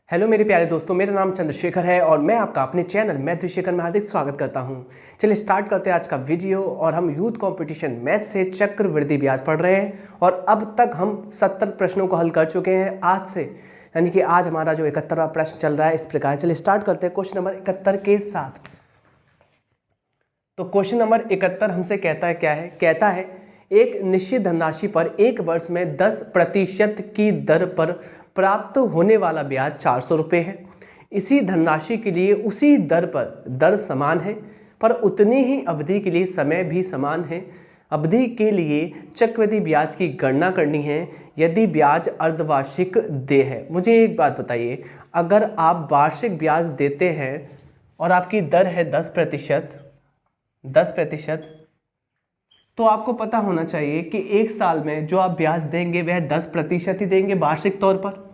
Hello मेरे प्यारे दोस्तों, मेरा नाम चंद्रशेखर है और मैं आपका अपने चैनल मैथ विशेखर में हार्दिक स्वागत करता हूं। चलिए स्टार्ट करते हैं आज का वीडियो। और हम यूथ कंपटीशन मैथ से चक्रवृद्धि ब्याज पढ़ रहे हैं और अब तक हम 70 प्रश्नों को हल कर चुके हैं आज से, यानी कि आज हमारा जो 71वां प्रश्न चल रहा है इस प्रकार। चलिए स्टार्ट करते हैं क्वेश्चन नंबर 71 के साथ। तो क्वेश्चन नंबर 71 हमसे कहता है क्या है, कहता है एक निश्चित धनराशि पर एक वर्ष में 10% की दर पर प्राप्त होने वाला ब्याज 400 रुपये है। इसी धनराशि के लिए उसी दर पर दर समान है पर उतनी ही अवधि के लिए समय भी समान है। अवधि के लिए चक्रवृद्धि ब्याज की गणना करनी है यदि ब्याज अर्धवार्षिक दे है। मुझे एक बात बताइए, अगर आप वार्षिक ब्याज देते हैं और आपकी दर है 10%, तो आपको पता होना चाहिए कि एक साल में जो आप ब्याज देंगे वह 10% ही देंगे वार्षिक तौर पर।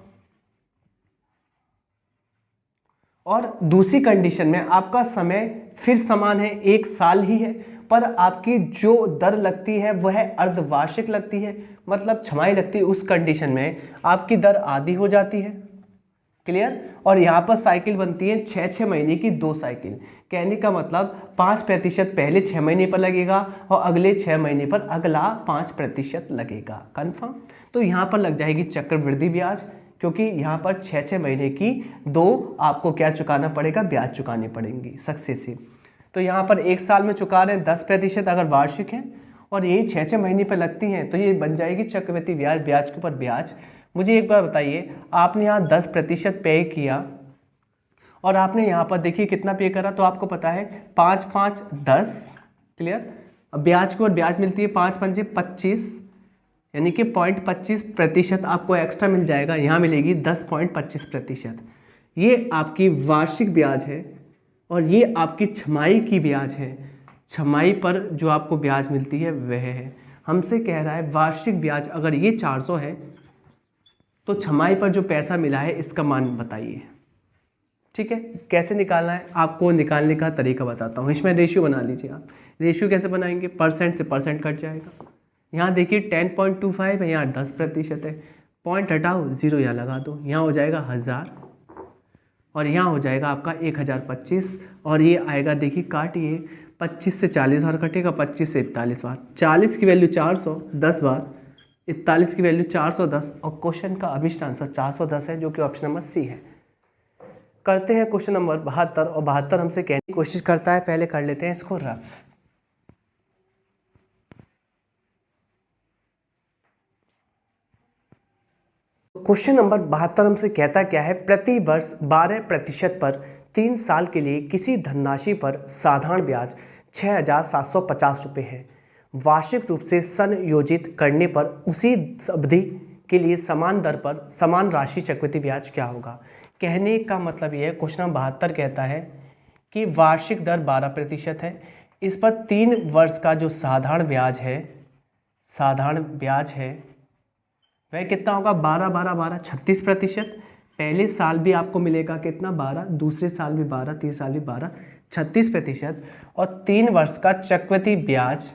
और दूसरी कंडीशन में आपका समय फिर समान है, एक साल ही है, पर आपकी जो दर लगती है वह अर्धवार्षिक लगती है, मतलब छमाही लगती है। उस कंडीशन में आपकी दर आधी हो जाती है। क्लियर। और यहाँ पर साइकिल बनती है 6 महीने की 2 साइकिल। कहने का मतलब 5% पहले 6 महीने पर लगेगा और अगले 6 महीने पर अगला 5% लगेगा। कन्फर्म। तो यहाँ पर लग जाएगी चक्रवृद्धि ब्याज, क्योंकि यहाँ पर 6 महीने की 2 आपको क्या चुकाना पड़ेगा, ब्याज चुकाने पड़ेंगी सक्सेसिव। तो यहाँ पर एक साल में चुका रहे हैं 10% अगर वार्षिक है और यही 6 महीने पर लगती हैं, तो ये बन जाएगी चक्रवृद्धि ब्याज, ब्याज के ऊपर ब्याज। मुझे एक बार बताइए, आपने यहाँ 10% पे किया और आपने यहाँ पर देखिए कितना पे करा, तो आपको पता है 5 5 10। क्लियर। अब ब्याज के ऊपर ब्याज मिलती है 5 5 25, यानी कि 0.25% आपको एक्स्ट्रा मिल जाएगा। यहाँ मिलेगी 10.25%। ये आपकी वार्षिक ब्याज है और ये आपकी छमाही की ब्याज है। छमाही पर जो आपको ब्याज मिलती है वह है। हमसे कह रहा है वार्षिक ब्याज अगर ये 400 है तो छमाही पर जो पैसा मिला है इसका मान बताइए। ठीक है, कैसे निकालना है आपको निकालने का तरीका बताता हूँ। इसमें रेशियो बना लीजिए आप। रेशियो कैसे बनाएंगे, परसेंट से परसेंट कट जाएगा। यहाँ देखिए 10.25 है, यहाँ 10% है, पॉइंट हटाओ, 0 यहाँ लगा दो, यहाँ हो जाएगा 1000 और यहाँ हो जाएगा आपका 1025 और ये आएगा, देखिए काटिए, 25 से 40 बार कटेगा, 25 से 41 बार, 40 की वैल्यू 400 10 बार, 41 की वैल्यू 410 और क्वेश्चन का अभिष्ट आंसर 410 है, जो कि ऑप्शन नंबर सी है। करते हैं क्वेश्चन नंबर 72 और 72 हमसे कहने की कोशिश करता है, पहले कर लेते हैं इसको रफ। क्वेश्चन नंबर 72 हमसे कहता क्या है, प्रति वर्ष 12% पर 3 साल के लिए किसी धनराशि पर साधारण ब्याज 6,750 रुपये है। वार्षिक रूप से संयोजित करने पर उसी अवधि के लिए समान दर पर समान राशि चक्रवृद्धि ब्याज क्या होगा। कहने का मतलब यह है, क्वेश्चन नंबर 72 कहता है कि वार्षिक दर 12% है, इस पर 3 वर्ष का जो साधारण ब्याज है वह कितना होगा, 12 12 12 36%। पहले साल भी आपको मिलेगा कितना, 12, दूसरे साल भी 12, तीसरे साल भी 12, 36%। और 3 वर्ष का चक्रवृद्धि ब्याज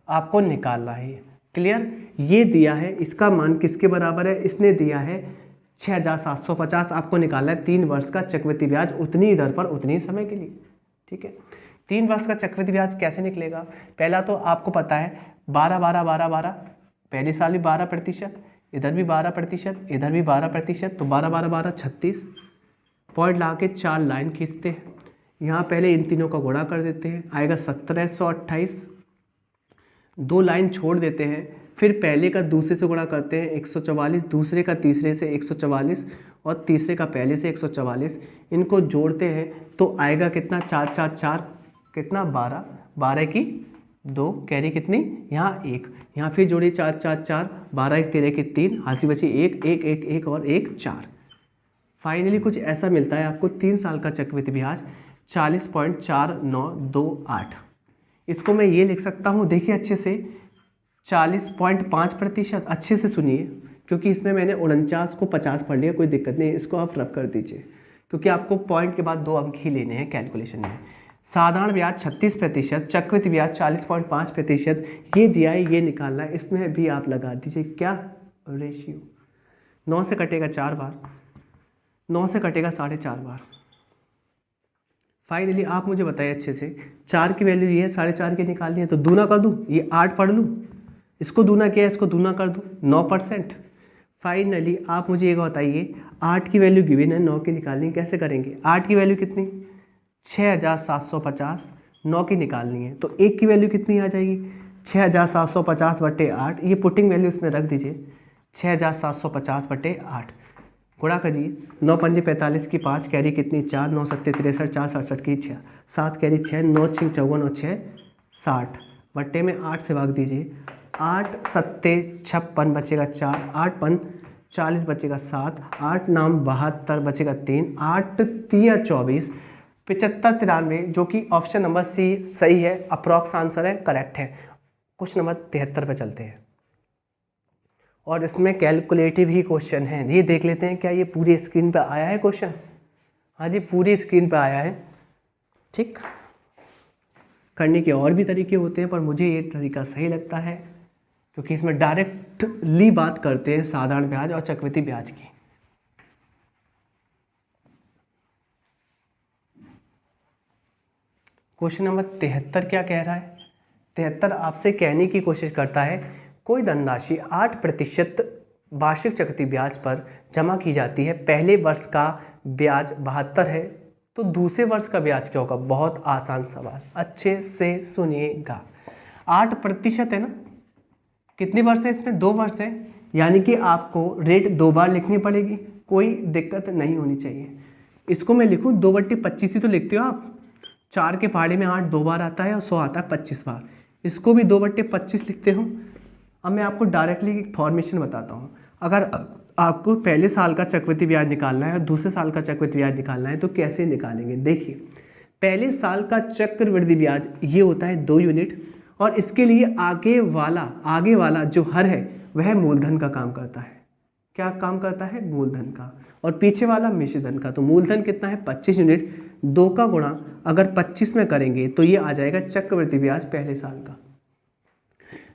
आपको निकालना है। क्लियर। ये दिया है, इसका मान किसके बराबर है, इसने दिया है 6,750 आपको निकालना है 3 वर्ष का चक्रवृद्धि ब्याज, उतनी दर पर उतनी समय के लिए। ठीक है। 3 वर्ष का चक्रवृद्धि ब्याज कैसे निकलेगा, पहला तो आपको पता है 12 12 12 12, पहले साल भी 12%, इधर भी 12%, इधर भी 12%, तो 12 12 12 36, पॉइंट ला के 4 लाइन खींचते हैं। यहाँ पहले इन तीनों का गुणा कर देते हैं, आएगा 1728, 2 लाइन छोड़ देते हैं, फिर पहले का दूसरे से गुणा करते हैं 144, दूसरे का तीसरे से 144 और तीसरे का पहले से 144, इनको जोड़ते हैं तो आएगा कितना, 4 4 4 कितना, 12, 12 की 2, कैरी कितनी, यहाँ 1, यहाँ फिर जोड़िए 4 4 4, 12 1 13 की 3, हाथी बची 1 1 1 1 और 1 4। फाइनली कुछ ऐसा मिलता है आपको 3 साल का चक्रवृद्धि ब्याज 40.4928। इसको मैं ये लिख सकता हूँ, देखिए अच्छे से, 40.5%। अच्छे से सुनिए, क्योंकि इसमें मैंने 49 को 50 पढ़ लिया, कोई दिक्कत नहीं, इसको आप रफ कर दीजिए, क्योंकि आपको पॉइंट के बाद 2 अंक ही लेने हैं कैलकुलेशन में। साधारण ब्याज 36%, चक्रवृद्धि ब्याज 40.5%, ये दिया है, ये निकालना है। इसमें भी आप लगा दीजिए क्या, रेशियो, 9 से कटेगा 4 बार, 9 से कटेगा 4.5 बार। फाइनली आप मुझे बताइए अच्छे से, 4 की वैल्यू ये है, 4.5 की निकालनी है तो दूना कर दूँ, ये 8 पढ़ लूँ, इसको दूना किया है, इसको दूना कर दूँ, 9%। फाइनली आप मुझे एक बताइए, 8 की वैल्यू गिवन है, 9 की निकालनी है, कैसे करेंगे? 8 की वैल्यू कितनी? 6750, 9 की निकालनी है तो 1 की वैल्यू कितनी आ जाएगी? 6750/8, ये पुटिंग वैल्यू इसमें रख दीजिए, 6750/8 गुणा करिए, 9 पंजे 45 की 5 कैरी कितनी 4, 9 सत्ते 63, 4 67 की 6, 7 कैरी 6, 9 6 54 और 6 60 बट्टे में 8 से भाग दीजिए, 8 सत्ते 56 बचेगा 4, 8 पन 40 बचेगा 7, 8 नाम 72 बचेगा 3, 8 तिया 24, 75 93, जो कि ऑप्शन नंबर सी सही है, अप्रॉक्स आंसर है, करेक्ट है। क्वेश्चन नंबर 73 पे चलते हैं और इसमें कैलकुलेटिव ही क्वेश्चन है, ये देख लेते हैं क्या ये पूरी स्क्रीन पे आया है क्वेश्चन? हाँ जी, पूरी स्क्रीन पे आया है। ठीक, करने के और भी तरीके होते हैं पर मुझे ये तरीका सही लगता है क्योंकि इसमें डायरेक्टली बात करते हैं साधारण ब्याज और चक्रवृद्धि ब्याज की। क्वेश्चन नंबर 73 क्या कह रहा है? 73 आपसे कहने की कोशिश करता है, कोई धनराशि 8% वार्षिक चक्रवृद्धि ब्याज पर जमा की जाती है, पहले वर्ष का ब्याज 72 है तो दूसरे वर्ष का ब्याज क्या होगा? बहुत आसान सवाल, अच्छे से सुनिएगा। 8% है ना, कितने वर्ष है इसमें? 2 वर्ष है, यानी कि आपको रेट 2 बार लिखनी पड़ेगी, कोई दिक्कत नहीं होनी चाहिए। इसको मैं लिखूँ 2/25 ही तो लिखते हो आप, 4 के पहाड़े में 8 2 बार आता है और 100 आता है 25 बार, इसको भी 2/25 लिखते हो। अब मैं आपको डायरेक्टली एक फॉर्मेशन बताता हूँ, अगर आपको पहले साल का चक्रवृद्धि ब्याज निकालना है और दूसरे साल का चक्रवृद्धि ब्याज निकालना है तो कैसे निकालेंगे? देखिए, पहले साल का चक्रवृद्धि ब्याज ये होता है 2 यूनिट और इसके लिए आगे वाला जो हर है वह मूलधन का काम करता है। क्या काम करता है? मूलधन का। और पीछे वाला मिश्रधन का। तो मूलधन कितना है? 25 यूनिट, 2 का गुणा अगर 25 में करेंगे तो ये आ जाएगा चक्रवृद्धि ब्याज पहले साल का।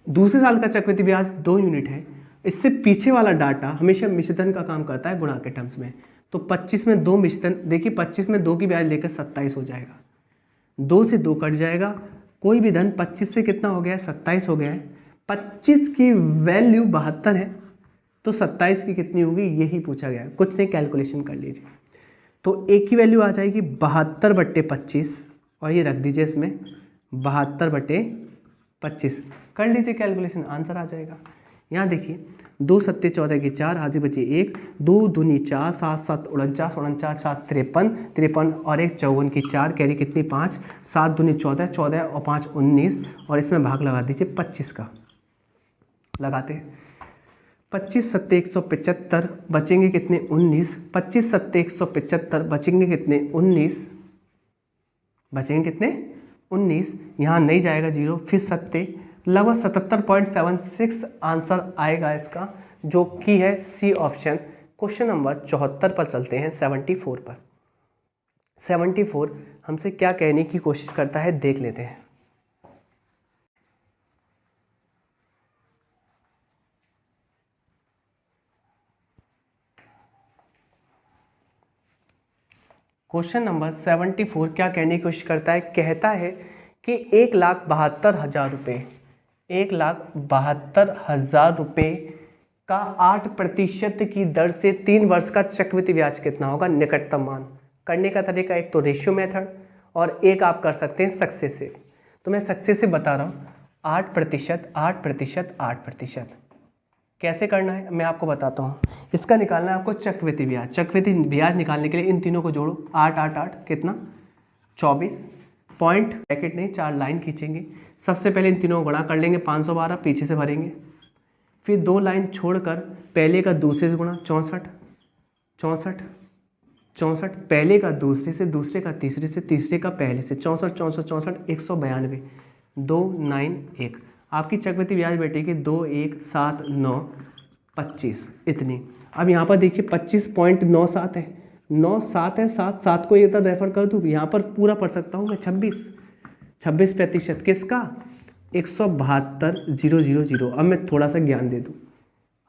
दूसरे साल का चक्रवृद्धि ब्याज 2 यूनिट है, इससे पीछे वाला डाटा हमेशा मिश्रधन का काम करता है गुणा के टर्म्स में। तो 25 में 2 मिश्रधन, देखिए 25 में 2 की ब्याज लेकर 27 हो जाएगा, 2 से 2 कट जाएगा, कोई भी धन 25 से कितना हो गया है? 27 हो गया है। 25 की वैल्यू 72 है तो 27 की कितनी होगी यही पूछा गया है, कुछ नहीं कैलकुलेशन कर लीजिए। तो एक की वैल्यू आ जाएगी 72/25 और ये रख दीजिए इसमें 72/25, कर लीजिए कैलकुलेशन, आंसर आ जाएगा। यहाँ देखिए 2 सत्ते 14 की 4, हाजी बची 1, 2 दूनी 4, 7 7 49, 49 7 53, 53 और 1 54 की 4 कैरी कितनी 5, 7 दूनी 14, 14 और 5 19 और इसमें भाग लगा दीजिए 25 का, लगाते हैं 25 सत्ते 175 बचेंगे कितने 19, 25 सत्ते 175 बचेंगे कितने 19, बचेंगे कितने 19, यहाँ नहीं जाएगा 0, फिर सत्ते लगभग 77.76 आंसर आएगा इसका, जो कि है सी ऑप्शन। क्वेश्चन नंबर 74 पर चलते हैं, 74 पर। 74 हमसे क्या कहने की कोशिश करता है देख लेते हैं। क्वेश्चन नंबर 74 क्या कहने की कोशिश करता है? कहता है कि 1,72,000 रुपये, 1,72,000 रुपये का 8% की दर से 3 वर्ष का चक्रवृद्धि ब्याज कितना होगा? निकटतम मान। करने का तरीका एक तो रेशियो मेथड और एक आप कर सकते हैं सक्सेसिव। तो मैं सक्सेसिव बता रहा हूँ, 8%, 8%, 8%। कैसे करना है मैं आपको बताता हूँ। इसका निकालना है आपको चक्रवृद्धि ब्याज। चक्रवृद्धि ब्याज निकालने के लिए इन तीनों को जोड़ो, 8 8 8 कितना 24, पॉइंट ब्रैकेट नहीं 4 लाइन खींचेंगे। सबसे पहले इन तीनों को गुणा कर लेंगे, 512 पीछे से भरेंगे, फिर 2 लाइन छोड़कर पहले का दूसरे से गुणा, 64 64 64, पहले का दूसरे से, दूसरे का तीसरे से, तीसरे का पहले से, 64 64 64 192, 291। आपकी चक्रवृद्धि ब्याज बैठेगी 2 1 7 9 25 इतनी। अब यहाँ पर देखिए 25.97 है, 9 7 है, 7 7 को इधर रेफर कर दूँ, यहाँ पर पूरा पढ़ सकता हूँ मैं 26% किसका? 172,000। अब मैं थोड़ा सा ज्ञान दे दूँ,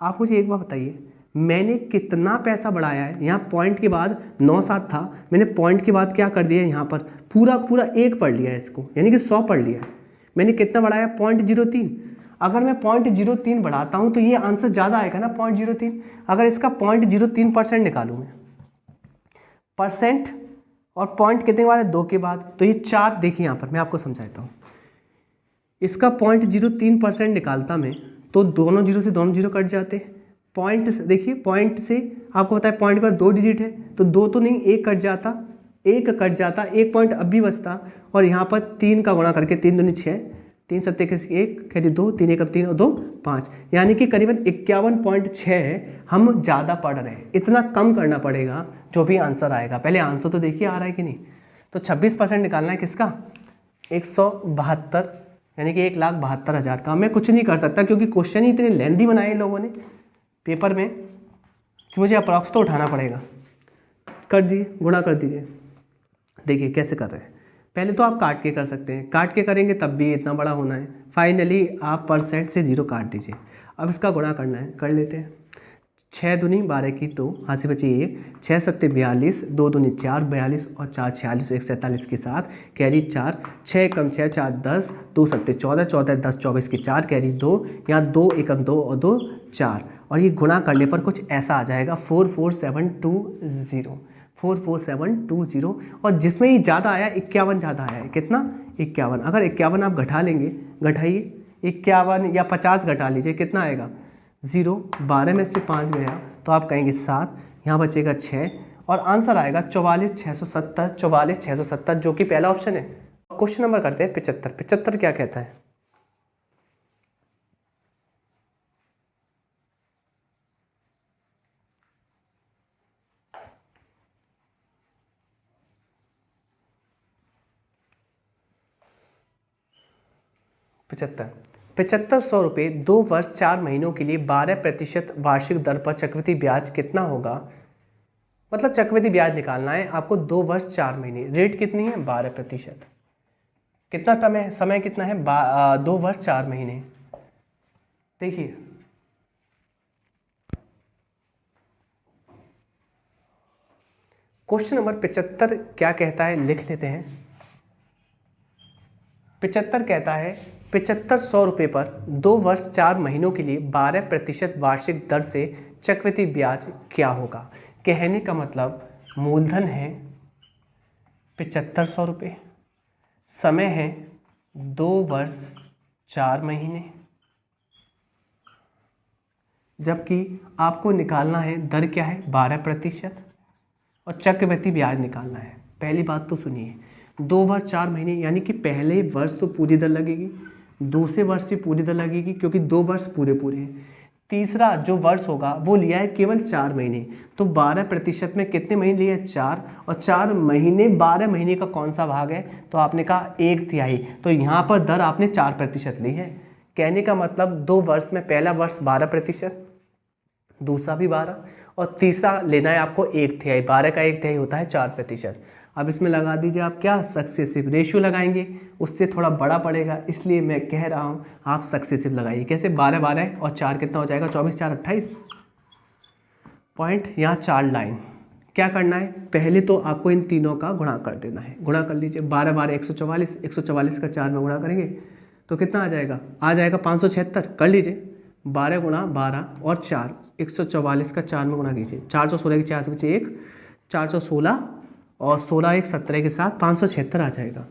आप मुझे एक बार बताइए, मैंने कितना पैसा बढ़ाया है। यहाँ पॉइंट के बाद 97 था, मैंने पॉइंट के बाद क्या कर दिया, यहाँ पर पूरा पूरा 1 पढ़ लिया है इसको, यानी कि 100 पढ़ लिया है। मैंने कितना बढ़ाया, 0.03। अगर मैं 0.03 बढ़ाता हूँ तो ये आंसर ज़्यादा आएगा ना, 0.03। अगर इसका 0.03% निकालूँ मैं, परसेंट और पॉइंट कितने के बाद है, 2 के बाद, तो ये 4। देखिए यहाँ पर मैं आपको समझाता हूँ, इसका 0.03% निकालता मैं तो दोनों जीरो से दोनों जीरो कट जाते। पॉइंट देखिए, पॉइंट से आपको पता है पॉइंट का 2 डिजिट है, तो 2 तो नहीं, 1 कट जाता, 1 कट जाता, 1 पॉइंट अब भी बचता। और यहाँ पर 3 का गुणा करके, 3 दूनी 6, 3 सत्ते 1, कह 2, 3 1 3 और 2 5, यानी कि करीबन 51.6 हम ज़्यादा पढ़ रहे हैं। इतना कम करना पड़ेगा जो भी आंसर आएगा। पहले आंसर तो देखिए आ रहा है कि नहीं। तो 26% निकालना है किसका, 172, यानी कि 1,72,000 का। मैं कुछ नहीं कर सकता क्योंकि क्वेश्चन ही इतने लेंथी बनाए इन लोगों ने पेपर में कि मुझे अप्रॉक्स तो उठाना पड़ेगा। कर दिए, गुणा कर दीजिए। देखिए कैसे कर रहे हैं, पहले तो आप काट के कर सकते हैं, काट के करेंगे तब भी इतना बड़ा होना है। फाइनली आप परसेंट से 0 काट दीजिए। अब इसका गुणा करना है, कर लेते हैं। 6 दूनी 12 की 2, हाथ से बची 1, 6 सत्ते 42, 2 दूनी 4 42 और 4 46, 1 47 के साथ कैरी 4, 6 कम 6 4 10, 2 सत्ते 14, 14 10 24 की 4 कैरी 2, यहाँ 2 एकम 2 और 2 4, और ये गुणा करने पर कुछ ऐसा आ जाएगा 44720, 44720। और जिसमें ही ज़्यादा आया 51 ज़्यादा आया है, कितना 51। अगर 51 आप घटा लेंगे, घटाइए 51 या 50 घटा लीजिए, कितना आएगा 0। 12 में से 5 गया तो आप कहेंगे 7, यहाँ बचेगा 6 और आंसर आएगा 44,670, 44,670 जो कि पहला ऑप्शन है। क्वेश्चन नंबर करते हैं 75। 75 क्या कहता है, पचहत्तर 100 रुपये 2 वर्ष 4 महीनों के लिए 12% वार्षिक दर पर चक्रवृद्धि ब्याज कितना होगा। मतलब चक्रवृद्धि ब्याज निकालना है आपको 2 वर्ष 4 महीने, रेट कितनी है 12%, कितना समय कितना है 2 वर्ष 4 महीने। देखिए क्वेश्चन नंबर 75 क्या कहता है, लिख लेते हैं। 75 कहता है 7500 रुपये पर 2 वर्ष 4 महीनों के लिए 12% वार्षिक दर से चक्रवृद्धि ब्याज क्या होगा। कहने का मतलब मूलधन है 7500 रुपये, समय है 2 वर्ष 4 महीने, जबकि आपको निकालना है दर क्या है 12% और चक्रवृद्धि ब्याज निकालना है। पहली बात तो सुनिए, 2 वर्ष 4 महीने यानी कि पहले वर्ष तो पूरी दर लगेगी, दूसरे वर्ष से पूरी दर लगेगी क्योंकि 2 वर्ष पूरे हैं। तीसरा जो वर्ष होगा वो लिया है केवल 4 महीने, तो 12% में कितने महीने लिए 4, और 4 महीने 12 महीने का कौन सा भाग है, तो आपने कहा 1/3, तो यहाँ पर दर आपने 4% ली है। कहने का मतलब 2 वर्ष में पहला वर्ष 12%, दूसरा भी 12 और तीसरा लेना है आपको 1/3, 12 का 1/3 होता है 4%। अब इसमें लगा दीजिए आप क्या, सक्सेसिव रेशियो लगाएंगे, उससे थोड़ा बड़ा पड़ेगा, इसलिए मैं कह रहा हूँ आप सक्सेसिव लगाइए। कैसे 12 12 और 4 कितना हो जाएगा 24 4 28 पॉइंट, यहाँ 4 लाइन। क्या करना है, पहले तो आपको इन तीनों का गुणा कर देना है, गुणा कर लीजिए 12 12 144, 144 का 4 में गुणा करेंगे तो कितना आ जाएगा 576। कर लीजिए 12 गुणा 12 और 4, 144 का 4 में गुणा कीजिए, 416 की 4 से बचे 1, 416 और 16 1 17 के साथ 576 आ जाएगा।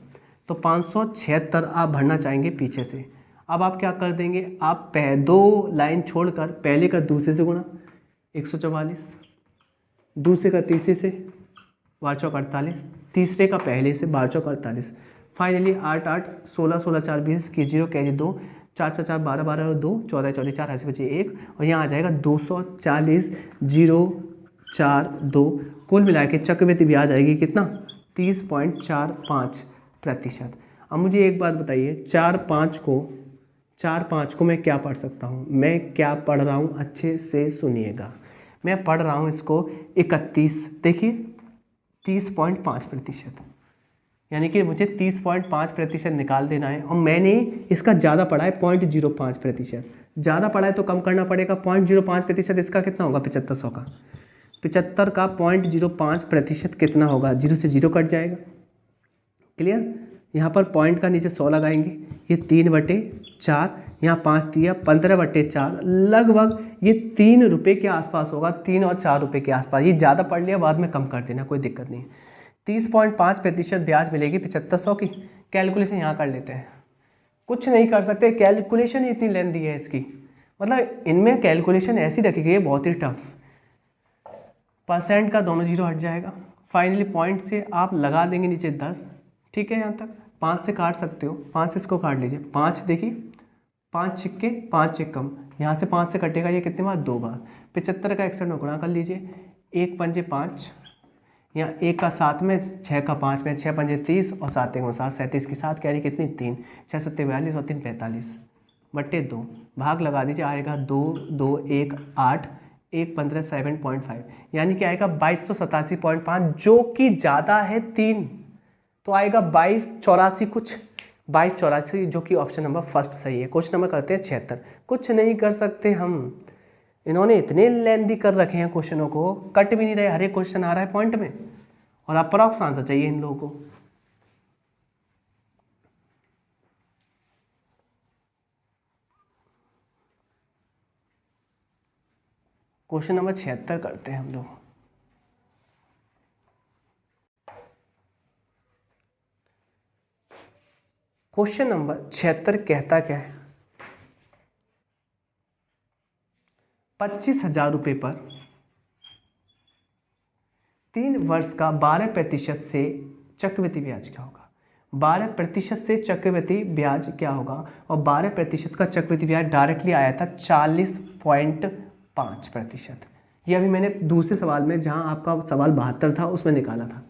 तो 576 आप भरना चाहेंगे पीछे से। अब आप क्या कर देंगे, आप 2 लाइन छोड़कर पहले का दूसरे से गुणा 144, दूसरे का तीसरे से 12 चौक 48, तीसरे का पहले से 12 चौक 48, फाइनली 8 8 16 16 4 20 की 0 कैरी 2, 4 4 4 12 12 और 2 14 14 4 ऐसे बचे 1 और यहाँ आ जाएगा 240 0 4 2। कुल मिला के चक्रवृद्धि ब्याज आएगी कितना 30.45%। अब मुझे एक बात बताइए, 4 5 को मैं क्या पढ़ सकता हूँ, मैं क्या पढ़ रहा हूँ अच्छे से सुनिएगा। मैं पढ़ रहा हूँ इसको 31, देखिए 30.5%, यानी कि मुझे 30.5% निकाल देना है, और मैंने इसका ज़्यादा पढ़ा है 0.05%। ज़्यादा पढ़ा है तो कम करना पड़ेगा। 0.05% इसका कितना होगा 7500 का। 75 का 0.05% कितना होगा, 0 से 0 कट जाएगा। क्लियर। यहाँ पर पॉइंट का नीचे 100 लगाएंगे, ये 3/4, यहाँ 5 दिया 15/4, लगभग ये 3 रुपये के आसपास होगा, 3 और 4 रुपये के आसपास। ये ज़्यादा पढ़ लिया, बाद में कम कर देना, कोई दिक्कत नहीं। 30.5% ब्याज मिलेगी 7500 की। कैलकुलेशन यहाँ कर लेते हैं, कुछ नहीं कर सकते, कैलकुलेशन इतनी लेंथी है इसकी, मतलब इनमें कैलकुलेशन ऐसी रखी गई है बहुत ही टफ। % का दोनों 0 हट जाएगा। फाइनली पॉइंट से आप लगा देंगे नीचे 10, ठीक है। यहाँ तक 5 से काट सकते हो, 5 से इसको काट लीजिए। 5 देखिए, 5 छिक्के 5 चिक्कम, यहाँ से 5 से कटेगा ये कितने बार, 2 बार। 75 का 61 में गुणा कर लीजिए, 1 पंजे 5, यहाँ 1 का 7 में, 6 का 5 में, 6 पंजे 30 और 7 1 7, 37 की 7 कैरी कितनी 3, 6 7 42 और 3 45 बट्टे 2, भाग लगा दीजिए, आएगा 2 2 1 8, 1 15 7.5, यानी कि आएगा 2287.5, जो कि ज़्यादा है 3, तो आएगा 2284 कुछ, 2284, जो कि ऑप्शन नंबर फर्स्ट सही है। क्वेश्चन नंबर करते हैं 76। कुछ नहीं कर सकते हम, इन्होंने इतने लेंदी कर रखे हैं क्वेश्चनों को, कट भी नहीं रहे, हर एक क्वेश्चन आ रहा है पॉइंट में, और अप्रॉक्स आंसर चाहिए इन लोगों को। क्वेश्चन नंबर 76 करते हैं हम लोग। क्वेश्चन नंबर 76 कहता क्या है, 25,000 रुपये पर 3 वर्ष का 12% से चक्रवृद्धि ब्याज क्या होगा। 12% से चक्रवृद्धि ब्याज क्या होगा, और 12% का चक्रवृद्धि ब्याज डायरेक्टली आया था 40.5%। ये अभी मैंने दूसरे सवाल में, जहां आपका सवाल 72 था, उसमें निकाला था।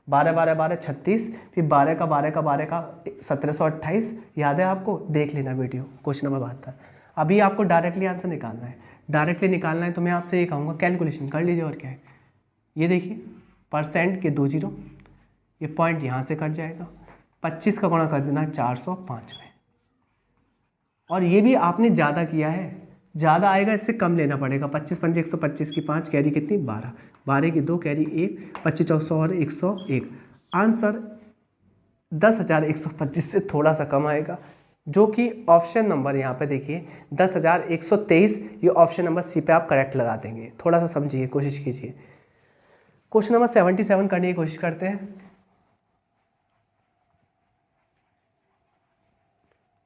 12 12 12 36, फिर 12 का 12 का 12 का 1728, याद है आपको, देख लेना वीडियो, क्वेश्चन नंबर 72। अभी आपको डायरेक्टली आंसर निकालना है, डायरेक्टली निकालना है तो मैं आपसे ये कहूँगा कैलकुलेशन कर लीजिए, और क्या है। ये देखिए, % के 2 0, ये पॉइंट यहाँ से कट जाएगा, 25 का गुणा कर देना 405 में, और ये भी आपने ज़्यादा किया है, ज़्यादा आएगा इससे कम लेना पड़ेगा। 25 पंजे 125 की 5 कैरी कितनी 12, 12 की 2 कैरी 1, 25 400 और 101, आंसर 10,125 से थोड़ा सा कम आएगा, जो कि ऑप्शन नंबर यहाँ पे देखिए 10,123, ये ऑप्शन नंबर सी पे आप करेक्ट लगा देंगे। थोड़ा सा समझिए, कोशिश कीजिए। क्वेश्चन नंबर 77 करने की कोशिश करते हैं।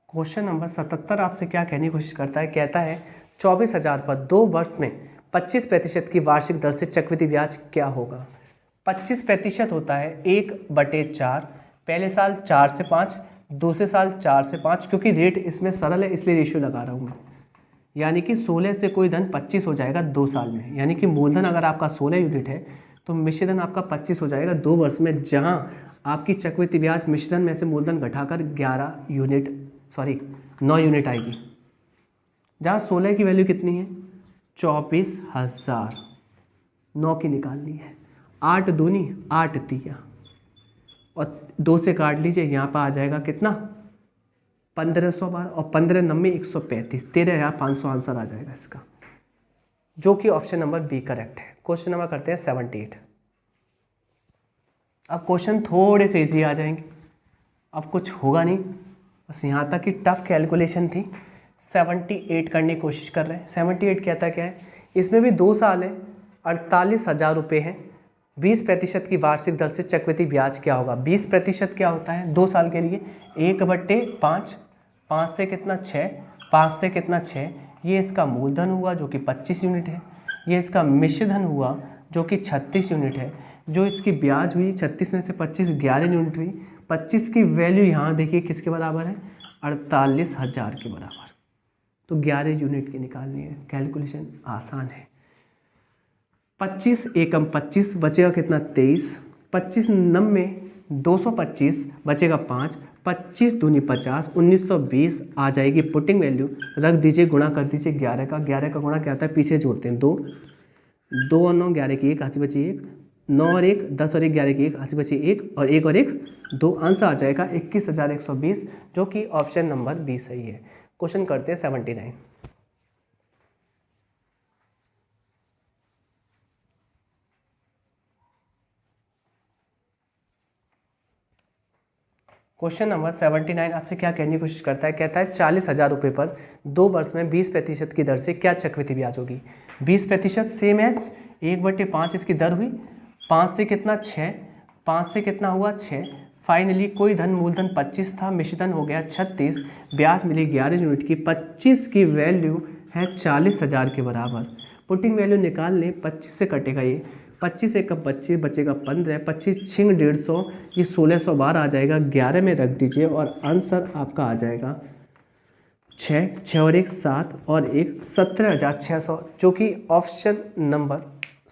क्वेश्चन नंबर 77 आपसे क्या कहने की कोशिश करता है, कहता है 24,000 पर 2 वर्ष में 25% की वार्षिक दर से चक्रवृद्धि ब्याज क्या होगा। 25% होता है 1/4, पहले साल 4 से 5, दूसरे साल 4 से 5, क्योंकि रेट इसमें सरल है इसलिए रेशियो लगा रहा हूँ मैं। यानी कि 16 से कोई धन 25 हो जाएगा 2 साल में, यानी कि मूलधन अगर आपका 16 यूनिट है तो मिश्रधन आपका 25 हो जाएगा 2 वर्ष में, जहां आपकी चक्रवृद्धि ब्याज मिश्रधन में से मूलधन घटाकर 9 यूनिट आएगी, जहां 16 की वैल्यू कितनी है 24,000, 9 की निकालनी है, 8 दूनी 8 तिया, और 2 से काट लीजिए, यहाँ पर आ जाएगा कितना 1500 बार, और 15 9 135, 13,500 आंसर आ जाएगा इसका, जो कि ऑप्शन नंबर बी करेक्ट है। क्वेश्चन नंबर करते हैं 78। अब क्वेश्चन थोड़े से इजी आ जाएंगे, अब कुछ होगा नहीं, बस यहाँ तक कि टफ कैलकुलेशन थी। 78 करने की कोशिश कर रहे हैं। 78 कहता क्या है, इसमें भी 2 साल है, 48,000 रुपये हैं, 20% की वार्षिक दर से चक्रवृद्धि ब्याज क्या होगा। 20% क्या होता है 2 साल के लिए, 1/5, 5 से कितना 6, 5 से कितना 6, ये इसका मूलधन हुआ जो कि 25 यूनिट है, ये इसका मिश्रधन हुआ जो कि 36 यूनिट है, जो इसकी ब्याज हुई 36 में से 25 11 यूनिट हुई। 25 की वैल्यू यहाँ देखिए किसके बराबर है 48,000 के बराबर, तो 11 यूनिट की निकालनी है। कैलकुलेशन आसान है। 25 एकम 25 बचेगा कितना 23, 25 9 225 बचेगा 5, 25 दूनी 50, 1920 आ जाएगी पुटिंग वैल्यू, रख दीजिए, गुणा कर दीजिए 11 का। 11 का गुणा क्या होता है, पीछे जोड़ते हैं 2 2 और 9 11 की 1, हाथ बची 1, 9 और 1 10 और 1 11 की 1 80 बची 1 और 1 और 1 2, आंसर आ जाएगा 21,120, जो कि ऑप्शन नंबर बी सही है। क्वेश्चन करते हैं 79। क्वेश्चन नंबर 79 आपसे क्या कहने की कोशिश करता है, कहता है 40,000 रुपये पर 2 वर्ष में 20% की दर से क्या चक्रवृद्धि ब्याज होगी। 20% सेम एज 1/5 इसकी दर हुई, 5 से कितना 6, 5 से कितना हुआ 6, फाइनली कोई धन मूलधन 25 था, मिश्रधन हो गया 36, ब्याज मिली 11 यूनिट की, 25 की वैल्यू है 40,000 के बराबर। पुटिंग वैल्यू निकाल लें, 25 से कटेगा ये, 25 एक 25 बचेगा 15, 25 छिंग 150, ये 1612 आ जाएगा, 11 में रख दीजिए और आंसर आपका आ जाएगा 6 और 1 7 और 1 17,600, जो कि ऑप्शन नंबर,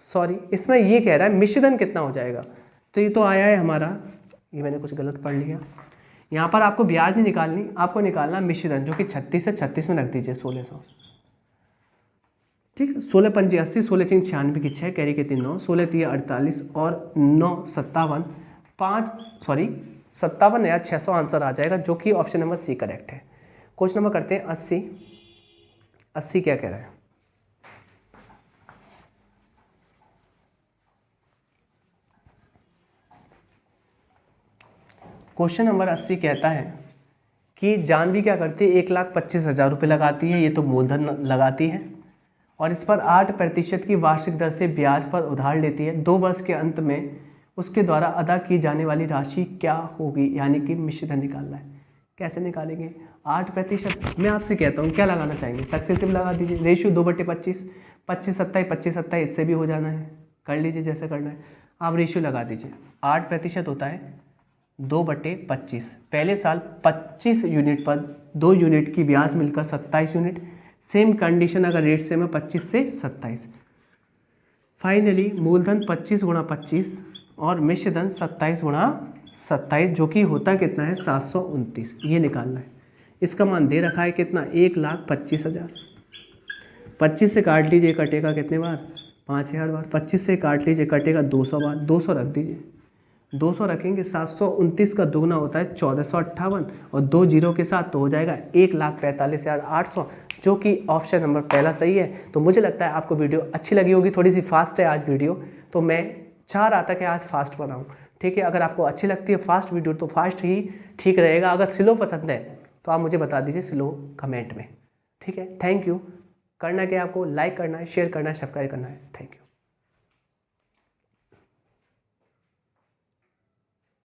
सॉरी इसमें ये कह रहा है मिश्रधन कितना हो जाएगा, तो ये तो आया है हमारा, ये मैंने कुछ गलत पढ़ लिया। यहाँ पर आपको ब्याज नहीं निकालनी, आपको निकालना मिश्रधन, जो कि 36 से 36 में रख दीजिए 1600, ठीक है। 16 पंजे 80, 16 छिंग 96 की 6, कैरी के 3 9, 16 3 48 और 9 57, 5 सॉरी 57 या 600 आंसर आ जाएगा, जो कि ऑप्शन नंबर सी करेक्ट है। क्वेश्चन नंबर करते हैं 80। 80 क्या कह रहा है, क्वेश्चन नंबर 80 कहता है कि जानवी क्या करती है, 1,25,000 रुपये लगाती है, ये तो मूलधन लगाती है, और इस पर 8% की वार्षिक दर से ब्याज पर उधार लेती है। 2 वर्ष के अंत में उसके द्वारा अदा की जाने वाली राशि क्या होगी, यानी कि मिश्रधन निकालना है। कैसे निकालेंगे, 8%। मैं आपसे कहता हूँ क्या लगाना चाहेंगे, सक्सेसिव लगा दीजिए, रेशियो 2/25, 25 27 25 27, इससे भी हो जाना है, कर लीजिए जैसे करना है। आप रेशियो लगा दीजिए, 8% होता है 2/25, पहले साल 25 यूनिट पर 2 यूनिट की ब्याज मिलकर 27 यूनिट, सेम कंडीशन अगर रेट सेम है 25 से 27, फाइनली मूलधन 25 गुणा 25 और मिश्रधन 27 गुणा 27, जो कि होता कितना है 729, ये निकालना है। इसका मान दे रखा है कितना, 1,25,000, 25 से काट लीजिए कटेगा कितने बार, 5,000 बार, 25 से काट लीजिए कटेगा 200 बार, 200 रख दीजिए, 200 रखेंगे, 729 का दुगना होता है 1458 और 2 जीरो के साथ तो हो जाएगा 1,45,800, जो कि ऑप्शन नंबर पहला सही है। तो मुझे लगता है आपको वीडियो अच्छी लगी होगी, थोड़ी सी फास्ट है आज वीडियो, तो मैं चाह रहा था कि आज फास्ट बनाऊं, ठीक है। अगर आपको अच्छी लगती है फास्ट वीडियो तो फास्ट ही ठीक रहेगा, अगर स्लो पसंद है तो आप मुझे बता दीजिए स्लो कमेंट में, ठीक है। Thank you. करना क्या है आपको, लाइक करना है, शेयर करना है, सब्सक्राइब करना है। Thank you.